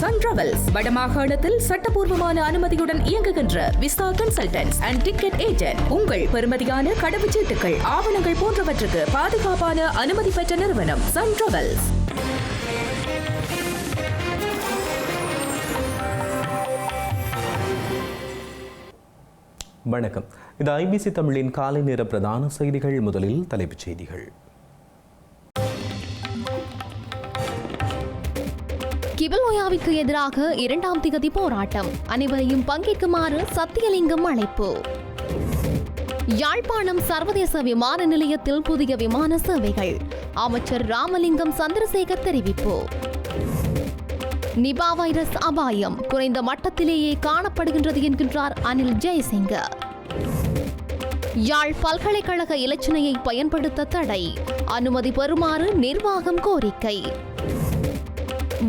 Sun travels வடமாகாணத்தில் சட்டபூர்வமான அனுமதியுடன் இயங்குகின்ற visa consultants and ticket agent. உங்கள் பெறுமதியான கடவுச்சீட்டுகள், ஆவணங்கள் போன்றவற்றுக்கு பாதுகாப்பான அனுமதி பெற்ற நிறுவனம் சன் டிராவல்ஸ். வணக்கம். இது ஐபிசி தமிழின் காலை நேர பிரதான செய்திகள். முதலில் தலைப்புச் செய்திகள். கிபெல்ஓயாவிற்கு எதிராக 2ஆம் திகதி போராட்டம், அனைவரையும் பங்கேற்குமாறு சத்தியலிங்கம் அழைப்பு. யாழ்ப்பாணம் சர்வதேச விமான நிலையத்தில் புதிய விமான சேவைகள், அமைச்சர் ராமலிங்கம் சந்திரசேகர் தெரிவிப்பு. நிபா வைரஸ் அபாயம் குறைந்த மட்டத்திலேயே காணப்படுகின்றது என்கின்றார் அனில் ஜெயசிங்க. யாழ் பல்கலைக்கழக இலச்சினையை பயன்படுத்த தடை, அனுமதி பெறுமாறு நிர்வாகம் கோரிக்கை.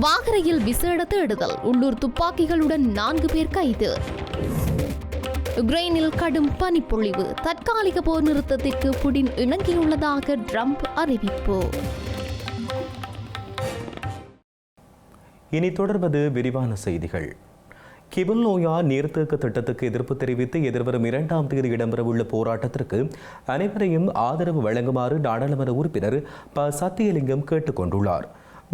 வாகரையில் விசேட தேடுதல், உள்ளூர் துப்பாக்கிகளுடன் 4 பேர் கைது. உக்ரைனில் கடும் பனிப்பொழிவு, தற்காலிக போர் நிறுத்தத்திற்கு புடின் இணங்கியுள்ளதாக ட்ரம்ப் அறிவிப்பு. இனி தொடர்வது விரிவான செய்திகள். கிபெல்ஓயா நீர்த்தேக்க திட்டத்துக்கு எதிர்ப்பு தெரிவித்து எதிர்வரும் 2ஆம் தேதி இடம்பெறவுள்ள போராட்டத்திற்கு அனைவரையும் ஆதரவு வழங்குமாறு நாடாளுமன்ற உறுப்பினர் ப. சத்தியலிங்கம் கேட்டுக் கொண்டுள்ளார்.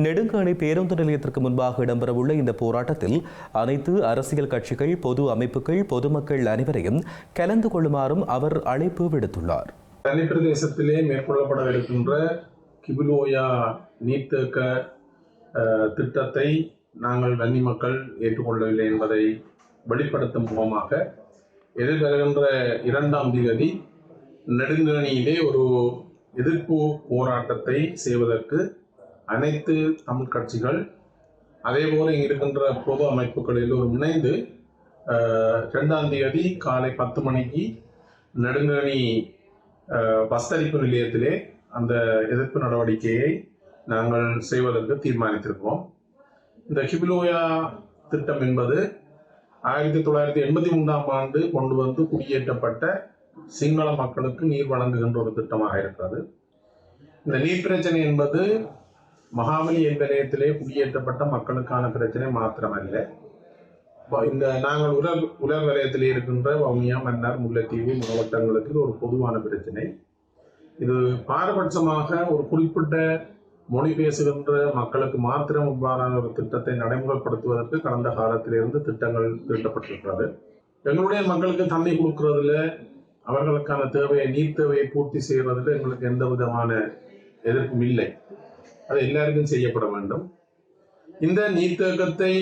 நெடுங்காணி பேருந்து நிலையத்திற்கு முன்பாக இடம்பெறவுள்ள இந்த போராட்டத்தில் அனைத்து அரசியல் கட்சிகள், பொது அமைப்புகள், பொதுமக்கள் அனைவரையும் கலந்து கொள்ளுமாறும் அவர் அழைப்பு விடுத்துள்ளார். தனிப்பிரதேசத்திலே மேற்கொள்ளப்படவிருக்கின்ற கிபெல்ஓயா நீர்த்தேக்க திட்டத்தை நாங்கள் வன்னி மக்கள் ஏற்றுக்கொள்ளவில்லை என்பதை வெளிப்படுத்தும் முகமாக எதிர்வருகின்ற 2ஆம் தேதி நெடுங்கணியிலே ஒரு எதிர்ப்பு போராட்டத்தை செய்வதற்கு அனைத்து தமிழ் கட்சிகள், அதேபோல இங்கு இருக்கின்ற பொது அமைப்புகள் எல்லோரும் இணைந்து 2ஆம் தேதி காலை 10 மணிக்கு நெடுங்கணி பஸ்தரிப்பு நிலையத்திலே அந்த எதிர்ப்பு நடவடிக்கையை நாங்கள் செய்வதற்கு தீர்மானித்திருக்கிறோம். இந்த கிபெல்ஓயா திட்டம் என்பது 1983ஆம் ஆண்டு கொண்டு வந்து குடியேற்றப்பட்ட சிங்கள மக்களுக்கு நீர் வழங்குகின்ற ஒரு திட்டமாக இருக்கிறது. இந்த நீர் பிரச்சனை என்பது மகாவலி நிலையத்திலே குடியேற்றப்பட்ட மக்களுக்கான பிரச்சனை மாத்திரமல்ல. இந்த நாங்கள் உலர் வலயத்திலே இருக்கின்ற வவுனியா, மன்னார், முல்லைத்தீவு மாவட்டங்களுக்கு ஒரு பொதுவான பிரச்சனை. இது பாரபட்சமாக ஒரு குறிப்பிட்ட மொழி பேசுகின்ற மக்களுக்கு மாத்திரம் இவ்வாறான ஒரு திட்டத்தை நடைமுறைப்படுத்துவதற்கு கடந்த காலத்திலிருந்து திட்டங்கள் தீட்டப்பட்டிருக்கிறது. எங்களுடைய மக்களுக்கு தண்ணி கொடுக்கறதுல, அவர்களுக்கான தேவையை, நீர் தேவையை பூர்த்தி செய்வதில் எங்களுக்கு எந்த விதமான எதிர்ப்பும் இல்லை. அது எல்லாருக்கும் செய்யப்பட வேண்டும். இந்த நீர்த்தேக்கத்தை,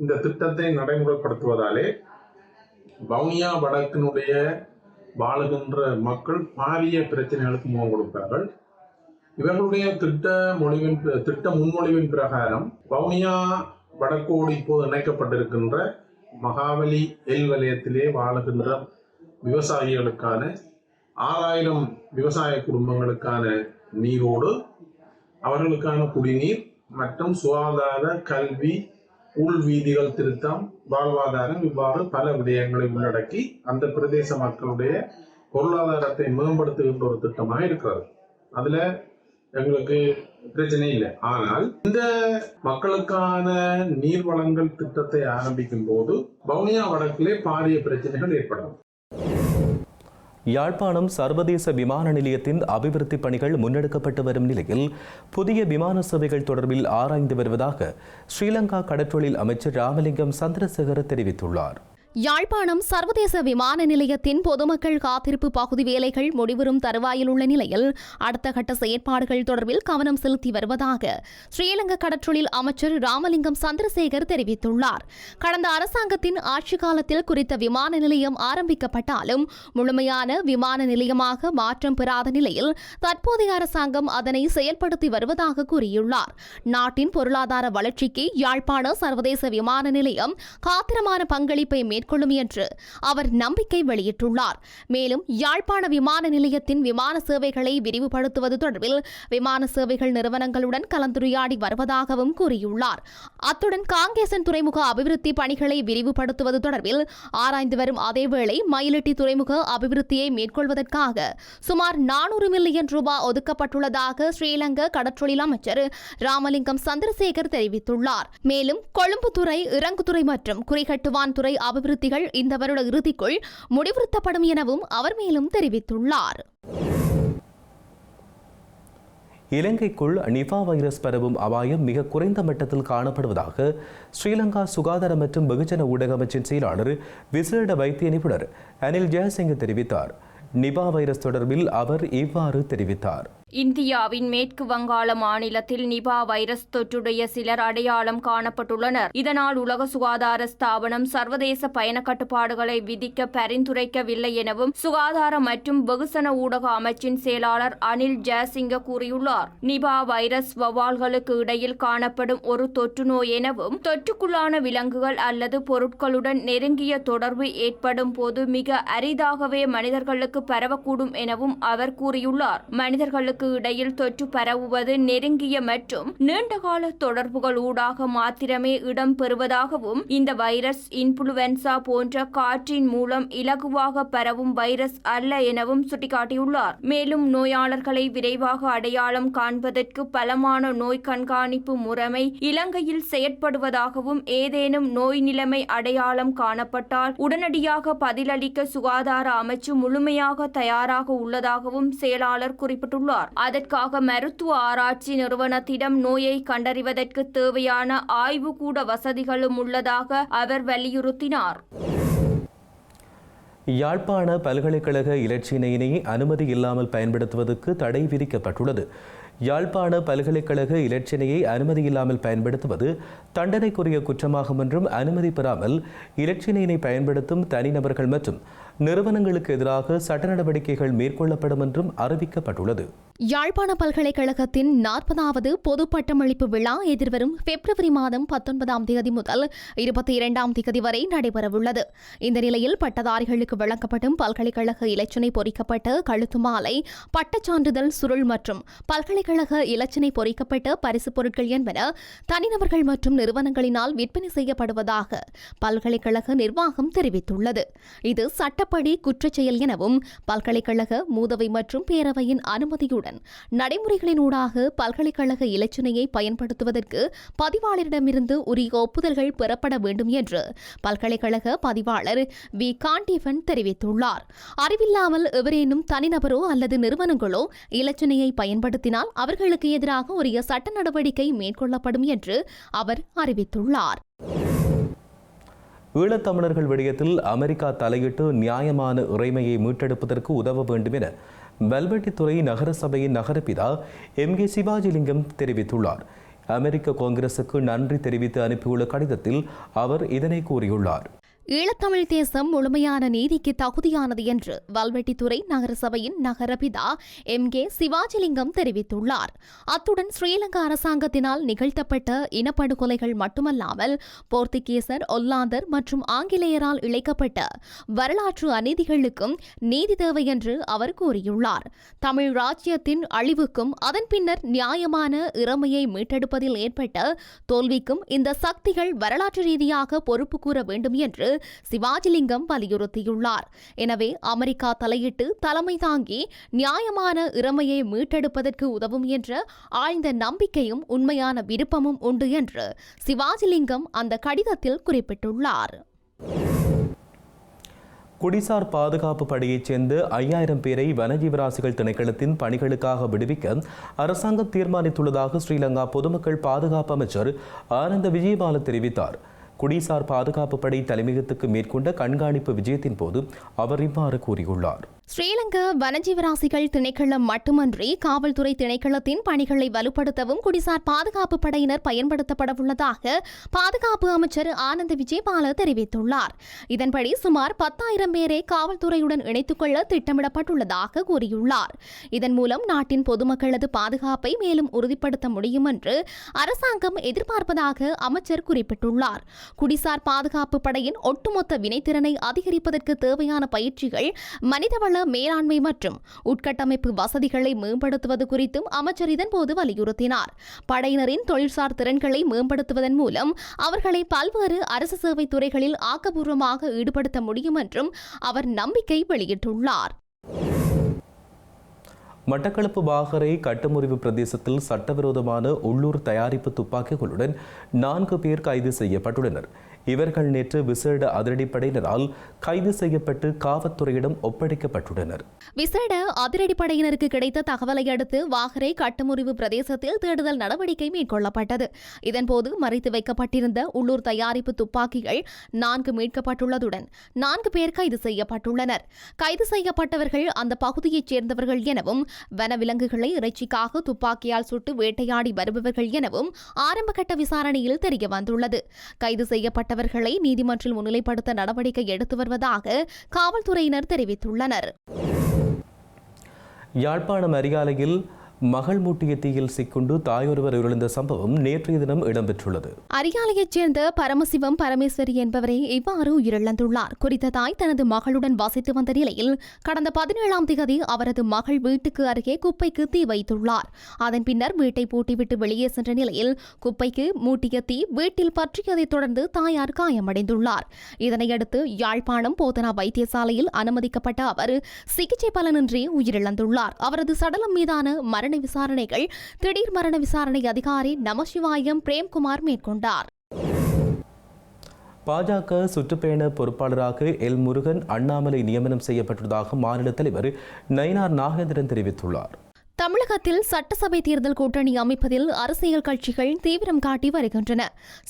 இந்த திட்டத்தை நடைமுறைப்படுத்துவதாலே வவுனியா வடக்கினுடைய வாழுகின்ற மக்கள் பாரிய பிரச்சனைகளுக்கு முகம் கொடுப்பார்கள். இவர்களுடைய திட்ட முன்மொழிவின் பிரகாரம் வவுனியா வடக்கோடு இப்போது இணைக்கப்பட்டிருக்கின்ற மகாவலி வலயத்திலே வாழுகின்ற விவசாயிகளுக்கான 6000 விவசாய குடும்பங்களுக்கான நீரோடு, அவர்களுக்கான குடிநீர் மற்றும் சுகாதார, கல்வி, உள்வீதிகள் திருத்தம், வாழ்வாதாரம், இவ்வாறு பல விடயங்களை உள்ளடக்கி அந்த பிரதேச மக்களுடைய பொருளாதாரத்தை மேம்படுத்துகின்ற ஒரு திட்டமாக இருக்கிறது. அதுல எங்களுக்கு பிரச்சனை இல்லை. ஆனால் இந்த மக்களுக்கான நீர் வழங்கல் திட்டத்தை ஆரம்பிக்கும் போது வவுனியா வடக்கிலே பாரிய பிரச்சனைகள் ஏற்படும். யாழ்ப்பாணம் சர்வதேச விமான நிலையத்தின் அபிவிருத்தி பணிகள் முன்னெடுக்கப்பட்டு வரும் நிலையில் புதிய விமான சேவைகள் தொடர்பில் ஆராய்ந்து வருவதாக ஸ்ரீலங்கா கடற்றொழில் அமைச்சர் ராமலிங்கம் சந்திரசேகர் தெரிவித்துள்ளார். யாழ்ப்பாணம் சர்வதேச விமான நிலையத்தின் பொதுமக்கள் காத்திருப்பு பகுதி வேலைகள் முடிவுறும் தருவாயில் உள்ள நிலையில் அடுத்த கட்ட செயற்பாடுகள் தொடர்பில் கவனம் செலுத்தி வருவதாக ஸ்ரீலங்கா கடற்றொழில் அமைச்சர் ராமலிங்கம் சந்திரசேகர் தெரிவித்துள்ளார். கடந்த அரசாங்கத்தின் ஆட்சி காலத்தில் குறித்த விமான நிலையம் ஆரம்பிக்கப்பட்டாலும் முழுமையான விமான நிலையமாக மாற்றம் பெறாத நிலையில் தற்போதைய அரசாங்கம் அதனை செயல்படுத்தி வருவதாக கூறியுள்ளார். நாட்டின் பொருளாதார வளர்ச்சிக்கு யாழ்ப்பாண சர்வதேச விமான நிலையம் காத்திரமான பங்களிப்பை மேற்கொள்ளும் என்று அவர் நம்பிக்கை வெளியிட்டுள்ளார். மேலும் யாழ்ப்பாண விமான நிலையத்தின் விமான சேவைகளை விரிவுபடுத்துவது தொடர்பில் விமான சேவைகள் நிறுவனங்களுடன் கலந்துரையாடி வருவதாகவும் கூறியுள்ளார். அத்துடன் காங்கேசன் துறைமுக அபிவிருத்தி பணிகளை விரிவுபடுத்துவது தொடர்பில் ஆராய்ந்து வரும் அதேவேளை மயிலிட்டி துறைமுக அபிவிருத்தியை மேற்கொள்வதற்காக சுமார் 400 மில்லியன் ரூபாய் ஒதுக்கப்பட்டுள்ளதாக ஸ்ரீலங்கா கடற்றொழில் அமைச்சர் ராமலிங்கம் சந்திரசேகர் தெரிவித்துள்ளார். மேலும் கொழும்புத்துறை, இறங்குத்துறை மற்றும் குறிகட்டுவான் துறை அபிவிருத்திகள் இந்த வருட இறுதிக்குள் முடிவுறுத்தப்படும் எனவும் அவர் மேலும் தெரிவித்துள்ளார். இலங்கைக்குள் நிபா வைரஸ் பரவும் அபாயம் மிக குறைந்த மட்டத்தில் காணப்படுவதாக ஸ்ரீலங்கா சுகாதார மற்றும் வெகுஜன ஊடக அமைச்சின் செயலாளர் விசேட வைத்திய நிபுணர் அனில் ஜெயசிங்க தெரிவித்தார். நிபா வைரஸ் தொடர்பில் அவர் இவ்வாறு தெரிவித்தார். இந்தியாவின் மேற்கு வங்காள மாநிலத்தில் நிபா வைரஸ் தொற்றுடைய சிலர் அடையாளம் காணப்பட்டுள்ளனர். இதனால் உலக சுகாதார ஸ்தாபனம் சர்வதேச பயண கட்டுப்பாடுகளை விதிக்க பரிந்துரைக்கவில்லை எனவும் சுகாதார மற்றும் வெகுசன ஊடக அமைச்சின் செயலாளர் அனில் ஜெயசிங்க கூறியுள்ளார். நிபா வைரஸ் வௌவால்களுக்கு இடையில் காணப்படும் ஒரு தொற்று நோய் எனவும் தொற்றுக்குள்ளான விலங்குகள் அல்லது பொருட்களுடன் நெருங்கிய தொடர்பு ஏற்படும் போது மிக அரிதாகவே மனிதர்களுக்கு பரவக்கூடும் எனவும் அவர் கூறியுள்ளார். மனிதர்களுக்கு இடையில் தொற்று பரவுவது நெருங்கிய மற்றும் நீண்டகால தொடர்புகள் ஊடாக மாத்திரமே இடம்பெறுவதாகவும் இந்த வைரஸ் இன்ஃபுளுவென்சா போன்ற காற்றின் மூலம் இலகுவாக பரவும் வைரஸ் அல்ல எனவும் சுட்டிக்காட்டியுள்ளார். மேலும் நோயாளர்களை விரைவாக அடையாளம் காண்பதற்கு பலமான நோய் கண்காணிப்பு முறைமை இலங்கையில் செயற்படுவதாகவும் ஏதேனும் நோய் நிலைமை அடையாளம் காணப்பட்டால் உடனடியாக பதிலளிக்க சுகாதார அமைச்சு முழுமையாக தயாராக உள்ளதாகவும் செயலாளர் குறிப்பிட்டுள்ளார். அதற்காக மருத்துவ ஆராய்ச்சி நிறுவனத்திடம் நோயை கண்டறிவதற்கு தேவையான ஆய்வுக்கூட வசதிகளும் உள்ளதாக அவர் வலியுறுத்தினார். யாழ்ப்பாண பல்கலைக்கழக இலச்சினையினை அனுமதி இல்லாமல் பயன்படுத்துவதற்கு தடை விதிக்கப்பட்டுள்ளது. யாழ்ப்பாண பல்கலைக்கழக இலச்சினையை அனுமதி இல்லாமல் பயன்படுத்துவது தண்டனைக்குரிய குற்றமாகும் என்றும் அனுமதி பெறாமல் இலச்சினையினை பயன்படுத்தும் தனிநபர்கள் மற்றும் நிறுவனங்களுக்கு எதிராக சட்ட நடவடிக்கைகள் மேற்கொள்ளப்படும் என்றும் அறிவிக்கப்பட்டுள்ளது. யாழ்ப்பாண பல்கலைக்கழகத்தின் 40வது பொது பட்டமளிப்பு விழா எதிர்வரும் பிப்ரவரி மாதம் 19ஆம் தேதி முதல் 22ஆம் தேதி வரை நடைபெறவுள்ளது. இந்த நிலையில் பட்டதாரிகளுக்கு வழங்கப்படும் பல்கலைக்கழக இலச்சினை பொறிக்கப்பட்ட கழுத்து மாலை, பட்டச்சான்றிதழ் சுருள் மற்றும் பல்கலைக்கழக இலச்சினை பொறிக்கப்பட்ட பரிசுப் பொருட்கள் என்பன தனிநபர்கள் மற்றும் நிறுவனங்களினால் விற்பனை செய்யப்படுவதாக பல்கலைக்கழக நிர்வாகம் தெரிவித்துள்ளது. இது சட்டப்படி குற்றச்செயல் எனவும் பல்கலைக்கழக மூதவை மற்றும் பேரவையின் அனுமதியுடன் நடைமுறைகளினூடாக பல்கலைக்கழக இலச்சினையை பயன்படுத்துவதற்கு பதிவாளரிடமிருந்து உரிய ஒப்புதல்கள் பெறப்பட வேண்டும் என்று பல்கலைக்கழக பதிவாளர் வி காண்டீபன் தெரிவித்துள்ளார். அறிவில்லாமல் எவரேனும் தனிநபரோ அல்லது நிறுவனங்களோ இலச்சினையை பயன்படுத்தினால் அவர்களுக்கு எதிராக உரிய சட்ட நடவடிக்கை மேற்கொள்ளப்படும் என்று அவர் அறிவித்துள்ளார். ஈழத்தமிழர்கள் விடயத்தில் அமெரிக்கா தலையிட்டு நியாயமான இறைமையை மீட்டெடுப்பதற்கு உதவ வேண்டும் என வல்வெட்டித்துறை நகரசபையின் நகரபிதா MK சிவாஜிலிங்கம் தெரிவித்துள்ளார். அமெரிக்க காங்கிரசுக்கு நன்றி தெரிவித்து அனுப்பியுள்ள கடிதத்தில் அவர் இதனை கூறியுள்ளார். ஈழத்தமிழ் தேசம் முழுமையான நீதிக்கு தகுதியானது என்று வல்வெட்டித்துறை நகரசபையின் நகரபிதா MK சிவாஜிலிங்கம் தெரிவித்துள்ளார். அத்துடன் ஸ்ரீலங்கா அரசாங்கத்தினால் நிகழ்த்தப்பட்ட இனப்படுகொலைகள் மட்டுமல்லாமல் போர்த்துகீசர், ஒல்லாந்தர் மற்றும் ஆங்கிலேயரால் இழைக்கப்பட்ட வரலாற்று அநீதிகளுக்கும் நீதி தேவை என்று அவர் கூறியுள்ளார். தமிழ் ராஜ்யத்தின் அழிவுக்கும் அதன் பின்னர் நியாயமான இறைமையை மீட்டெடுப்பதில் ஏற்பட்ட தோல்விக்கும் இந்த சக்திகள் வரலாற்று ரீதியாக பொறுப்பு கூற வேண்டும் என்று சிவாஜிலிங்கம் வலியுறுத்தியுள்ளார். எனவே அமெரிக்கா தலையிட்டு தலைமை தாங்கி நியாயமான இறைமையை மீட்டெடுப்பதற்கு உதவும் என்ற ஆழ்ந்த நம்பிக்கையும் உண்மையான விருப்பமும் உண்டு என்று சிவாஜிலிங்கம் அந்த கடிதத்தில் குறிப்பிட்டுள்ளார். குடிசார் பாதுகாப்பு படையைச் சேர்ந்த 5000 பேரை வனஜீவராசிகள் திணைக்களத்தின் பணிகளுக்காக விடுவிக்க அரசாங்கம் தீர்மானித்துள்ளதாக ஸ்ரீலங்கா பொதுமக்கள் பாதுகாப்பு அமைச்சர் ஆனந்த விஜயபால தெரிவித்தார். குடிசார் பாதுகாப்பு படை தலைமையகத்துக்கு மேற்கொண்ட கண்காணிப்பு விஜயத்தின் போது அவர் இவ்வாறு கூறியுள்ளார். ஸ்ரீலங்கா வனஜீவராசிகள் திணைக்களம் மட்டுமன்றி காவல்துறை திணைக்களத்தின் பணிகளை வலுப்படுத்தவும் குடிசார் பாதுகாப்பு படையினர் பயன்படுத்தப்படவுள்ளதாக பாதுகாப்பு அமைச்சர் ஆனந்த விஜயபால தெரிவித்துள்ளார். இதன்படி சுமார் 10,000 பேரை காவல்துறையுடன் இணைத்துக் கொள்ள திட்டமிடப்பட்டுள்ளதாக கூறியுள்ளார். இதன் மூலம் நாட்டின் பொதுமக்களது பாதுகாப்பை மேலும் உறுதிப்படுத்த முடியும் என்று அரசாங்கம் எதிர்பார்ப்பதாக அமைச்சர் குறிப்பிட்டுள்ளார். குடிசார் பாதுகாப்பு படையின் ஒட்டுமொத்த வினைத்திறனை அதிகரிப்பதற்கு தேவையான பயிற்சிகள், மனிதவள மேலாண்மை மற்றும் உட்கட்டமைப்பு வசதிகளை மேம்படுத்துவது குறித்தும் அமைச்சர் இதன்போது வலியுறுத்தினார். படையினரின் தொழில்சார் திறன்களை மேம்படுத்துவதன் மூலம் அவர்களை பல்வேறு அரசு சேவை துறைகளில் ஆக்கப்பூர்வமாக ஈடுபடுத்த முடியும் என்றும் அவர் நம்பிக்கை வெளியிட்டுள்ளார். மட்டக்களப்பு வாகரை கட்டுமுறிவு பிரதேசத்தில் சட்டவிரோதமான உள்ளூர் தயாரிப்பு துப்பாக்கிகளுடன் 4 பேர் கைது செய்யப்பட்டுள்ளனர். இவர்கள் நேற்று விசேட அதிரடிப்படையினரால் கைது செய்யப்பட்டு காவல்துறையிடம் ஒப்படைக்கப்பட்டுள்ளனர். விசேட அதிரடிப்படையினருக்கு கிடைத்த தகவலை அடுத்து வாகரை கட்டுமுறிவு பிரதேசத்தில் தேடுதல் நடவடிக்கை மேற்கொள்ளப்பட்டது. இதன்போது மறைத்து வைக்கப்பட்டிருந்த உள்ளூர் தயாரிப்பு துப்பாக்கிகள் 4 மீட்கப்பட்டுள்ளதுடன் 4 பேர் கைது செய்யப்பட்டுள்ளனர். கைது செய்யப்பட்டவர்கள் அந்த பகுதியைச் சேர்ந்தவர்கள் எனவும் வனவிலங்குகளை இறைச்சிக்காக துப்பாக்கியால் சுட்டு வேட்டையாடி வருபவர்கள் எனவும் ஆரம்பகட்ட விசாரணையில் தெரிய வந்துள்ளது. கைது செய்யப்பட்டவர்களை நீதிமன்றில் முன்னிலைப்படுத்த நடவடிக்கை எடுத்து வருவதாக காவல்துறையினர் தெரிவித்துள்ளனர். யாழ்ப்பாணம் அரியாலையில் மகள் மூட்டிய தீயில் சிக்குண்டு தாயொருவர் உயிரிழந்த சம்பவம் நேற்றைய தினம் இடம்பெற்றுள்ளது. அரியாலையைச் சேர்ந்த பரமசிவம் பரமேஸ்வரி என்பவரே இவ்வாறு உயிரிழந்துள்ளார். குறித்த தாய் தனது மகளுடன் வசித்து வந்த நிலையில் கடந்த 17ஆம் தேதி அவரது மகள் வீட்டுக்கு அருகே குப்பைக்கு தீ வைத்துள்ளார். அதன் பின்னர் வீட்டை பூட்டிவிட்டு வெளியே சென்ற நிலையில் குப்பைக்கு மூட்டிய தீ வீட்டில் பற்றியதைத் தொடர்ந்து தாயார் காயமடைந்துள்ளார். இதனையடுத்து யாழ்ப்பாணம் போதனா வைத்தியசாலையில் அனுமதிக்கப்பட்ட அவர் சிகிச்சை பலனின்றி உயிரிழந்துள்ளார். அவரது சடலம் மீதான மரண விசாரணைகள் திடீர் மரண விசாரணை அதிகாரி நமசிவாயம் பிரேம்குமார் மேற்கொண்டார். பாஜக சுற்றுப்பயண பொறுப்பாளராக எல் முருகன் அண்ணாமலை நியமனம் செய்யப்பட்டுள்ளதாக மாநில தலைவர் நயினார் நாகேந்திரன் தெரிவித்துள்ளார். தமிழகத்தில் சட்டசபை தேர்தல் கூட்டணி அமைப்பதில் அரசியல் கட்சிகள் தீவிரம் காட்டி வருகின்றன.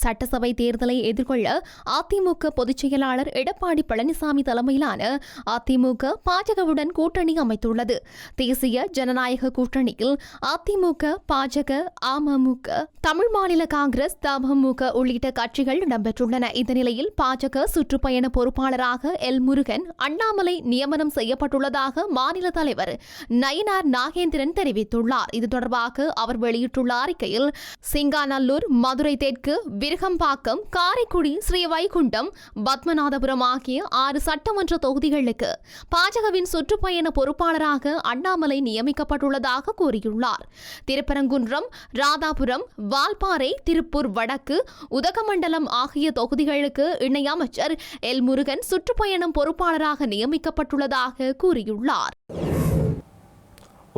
சட்டசபை தேர்தலை எதிர்கொள்ள அதிமுக பொதுச் செயலாளர் எடப்பாடி பழனிசாமி தலைமையிலான அதிமுக பாஜகவுடன் கூட்டணி அமைத்துள்ளது. தேசிய ஜனநாயக கூட்டணியில் அதிமுக, பாஜக, அமமுக, தமிழ் மாநில காங்கிரஸ், தமுக உள்ளிட்ட கட்சிகள் இடம்பெற்றுள்ளன. இந்த நிலையில் பாஜக சுற்றுப்பயண பொறுப்பாளராக எல் முருகன் அண்ணாமலை நியமனம் செய்யப்பட்டுள்ளதாக மாநில தலைவர் நயினார் நாகேந்திரன் தெரிவித்துள்ளார். இது தொடர்பாக அவர் வெளியிட்டுள்ள அறிக்கையில் சிங்காநல்லூர், மதுரை தெற்கு, விருகம்பாக்கம், காரைக்குடி, ஸ்ரீவைகுண்டம், பத்மநாதபுரம் ஆகிய 6 சட்டமன்ற தொகுதிகளுக்கு பாஜகவின் சுற்றுப்பயண பொறுப்பாளராக அண்ணாமலை நியமிக்கப்பட்டுள்ளதாக கூறியுள்ளார். திருப்பரங்குன்றம், ராதாபுரம், வால்பாறை, திருப்பூர் வடக்கு, உதகமண்டலம் ஆகிய தொகுதிகளுக்கு இணை அமைச்சர் எல் முருகன் சுற்றுப்பயணம் பொறுப்பாளராக நியமிக்கப்பட்டுள்ளதாக கூறியுள்ளார்.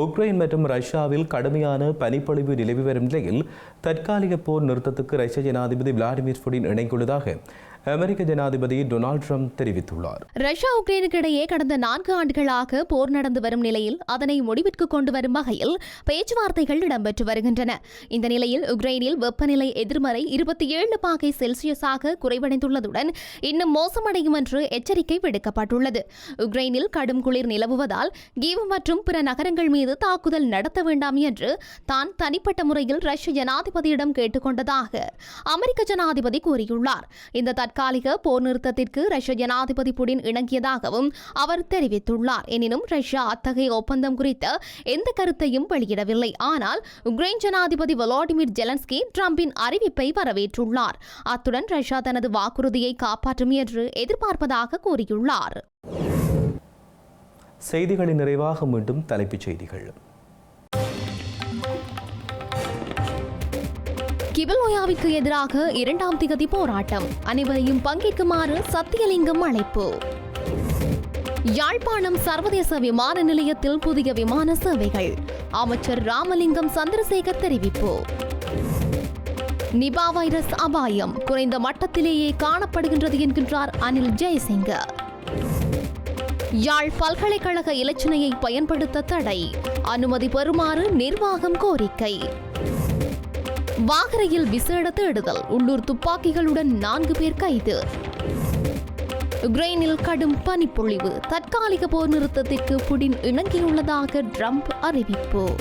உக்ரைன் மற்றும் ரஷ்யாவில் கடுமையான பனிப்பொழிவு நிலவி வரும் நிலையில் தற்காலிக போர் நிறுத்தத்துக்கு ரஷ்ய ஜனாதிபதி விளாடிமிர் புடின் இணைந்துள்ளதாக அமெரிக்க ஜனாதிபதி டொனால்ட் ட்ரம்ப் தெரிவித்துள்ளார். ரஷ்யா உக்ரைனுக்கு இடையே கடந்த 4 ஆண்டுகளாக போர் நடந்து வரும் நிலையில் அதனை முடிவிற்கு கொண்டு வரும் வகையில் பேச்சுவார்த்தைகள் இடம்பெற்று வருகின்றன. இந்த நிலையில் உக்ரைனில் வெப்பநிலை எதிர்மறை 27 பாகை செல்சியஸாக குறைவடைந்துள்ளதுடன் இன்னும் மோசமடையும் என்று எச்சரிக்கை விடுக்கப்பட்டுள்ளது. உக்ரைனில் கடும் குளிர் நிலவுவதால் கீவ் மற்றும் பிற நகரங்கள் மீது தாக்குதல் நடத்த வேண்டாம் என்று தான் தனிப்பட்ட முறையில் ரஷ்ய ஜனாதிபதியிடம் கேட்டுக்கொண்டதாக அமெரிக்க ஜனாதிபதி கூறியுள்ளார். இந்த தற்காலிக போர் நிறுத்தத்திற்கு ரஷ்ய ஜனாதிபதி புடின் இணங்கியதாகவும் அவர் தெரிவித்துள்ளார். எனினும் ரஷ்யா அத்தகைய ஒப்பந்தம் குறித்த எந்த கருத்தையும் வெளியிடவில்லை. ஆனால் உக்ரைன் ஜனாதிபதி வோலோடிமிர் ஜெலன்ஸ்கி ட்ரம்பின் அறிவிப்பை வரவேற்றுள்ளார். அத்துடன் ரஷ்யா தனது வாக்குறுதியை காப்பாற்றும் என்று எதிர்பார்ப்பதாக கூறியுள்ளார். செய்திகளின் நிறைவாக மீண்டும் தலைப்புச் செய்திகள். கிபெல்ஓயாவிற்கு எதிராக 2ஆம் திகதி போராட்டம், அனைவரையும் பங்கேற்குமாறு சத்தியலிங்கம் அழைப்பு. யாழ்ப்பாணம் சர்வதேச விமான நிலையத்தில் புதிய விமான சேவைகள், அமைச்சர் ராமலிங்கம் சந்திரசேகர் தெரிவிப்பு. நிபா வைரஸ் அபாயம் குறைந்த மட்டத்திலேயே காணப்படுகின்றது என்கின்றார் அனில் ஜெயசிங்க. யாழ் பல்கலைக்கழக இலச்சினையை பயன்படுத்த தடை, அனுமதி பெறுமாறு நிர்வாகம் கோரிக்கை. வாகரையில் விசேட தேடுதல், உள்ளூர் துப்பாக்கிகளுடன் 4 பேர் கைது. உக்ரைனில் கடும் பனிப்பொழிவு, தற்காலிக போர் நிறுத்தத்திற்கு புடின் இணங்கியுள்ளதாக ட்ரம்ப் அறிவிப்பு.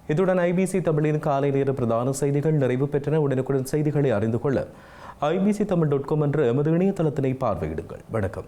இத்துடன் ஐபிசி தமிழின் காலை நேர பிரதான செய்திகள் நிறைவு பெற்றன. உடனுக்குடன் செய்திகளை அறிந்து கொள்ள IBCTamil.com என்ற எமது இணையதளத்தினை பார்வையிடுங்கள். வணக்கம்.